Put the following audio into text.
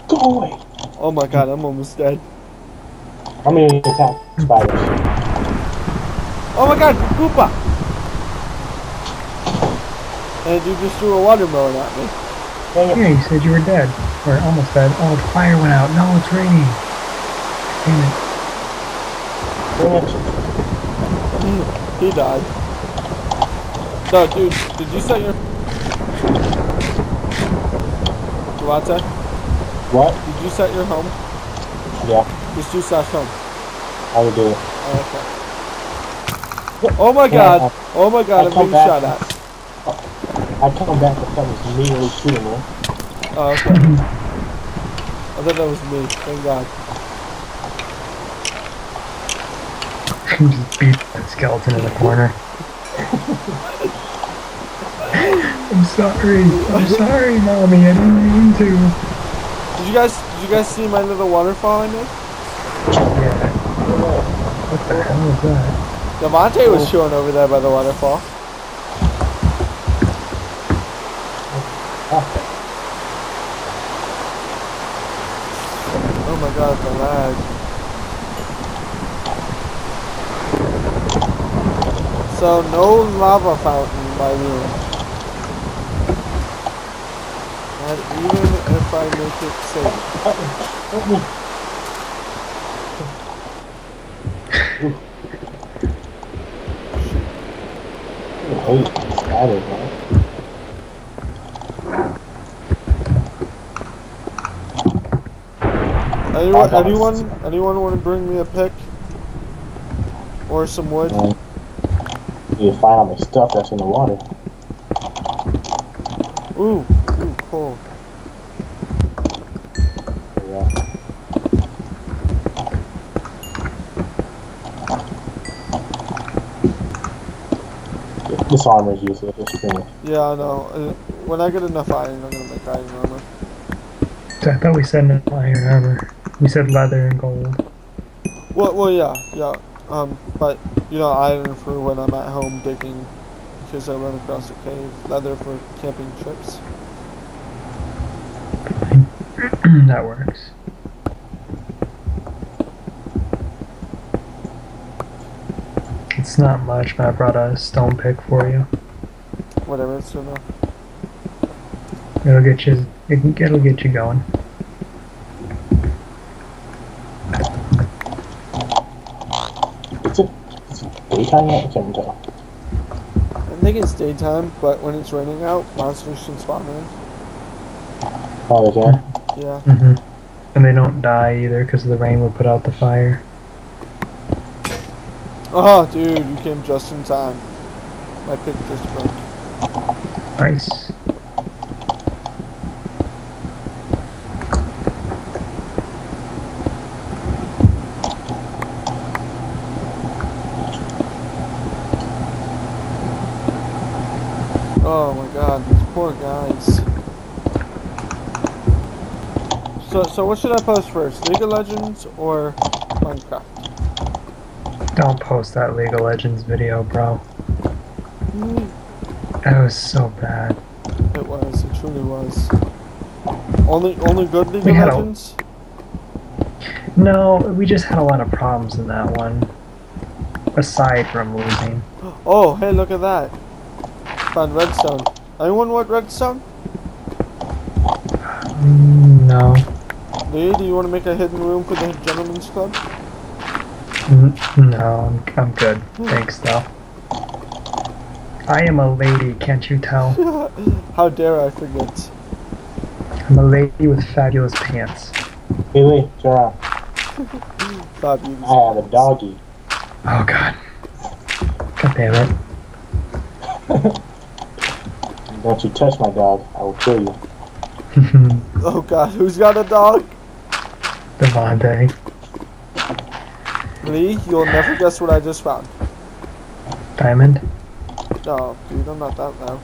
Go away. Oh my god, I'm almost dead. I'm gonna attack spiders. Oh my god, Koopa! And you just threw a watermelon at me. Yeah, you said you were dead. Or almost dead. Oh, the fire went out. No, it's raining. Damn it. He died. No, dude, did you set your... Devontae? What? Did you set your home? Yeah, Just do slash home. I would do it. Oh, okay. Oh my god! Oh my god, I'm being shot at. I come back if someone's immediately shooting me. Oh, okay. I thought that was me. Thank god. Just beat that skeleton in the corner. I'm sorry, mommy. I didn't mean to. Did you guys see my little waterfall I made? Yeah. What the hell is that? Devontae was chilling over there by the waterfall. Oh my god, the lag. So no lava fountain by room. And even if I make it safe. I hate spiders, man. Anyone want to bring me a pick? Or some wood? You find all the stuff that's in the water. Ooh, cool. Yeah. This armor is useless, it's finished. Yeah, I know. When I get enough iron, I'm gonna make iron armor. I thought we said no iron armor. We said leather and gold. Well, yeah. But you know, iron for when I'm at home digging, because I run across a cave. Leather for camping trips. That works. It's not much, but I brought a stone pick for you. Whatever, it's enough. It'll get you going. Is it daytime yet? I can't tell. I think it's daytime, but when it's raining out, monsters can spawn in. Oh, they can? Yeah. And they don't die either because the rain would put out the fire. Oh, dude, you came just in time. My pick just broke. Nice. Oh my god, these poor guys. So what should I post first? League of Legends or Minecraft? Don't post that League of Legends video, bro. That was so bad. It was, it truly was. Only good League of Legends? No, we just had a lot of problems in that one. Aside from losing. Oh, hey, look at that. Found redstone. Anyone want redstone? No. Lee, do you want to make a hidden room for the gentleman's club? No, I'm good. Thanks, though. I am a lady, can't you tell? How dare I forget? I'm a lady with fabulous pants. Hey Lee, turn around. Fabulous. I have a doggy. Oh god. God damn it. Don't you touch my dog, I will kill you. Oh god, who's got a dog? Devontae. Lee, you'll never guess what I just found. Diamond? No, dude, I'm not that loud.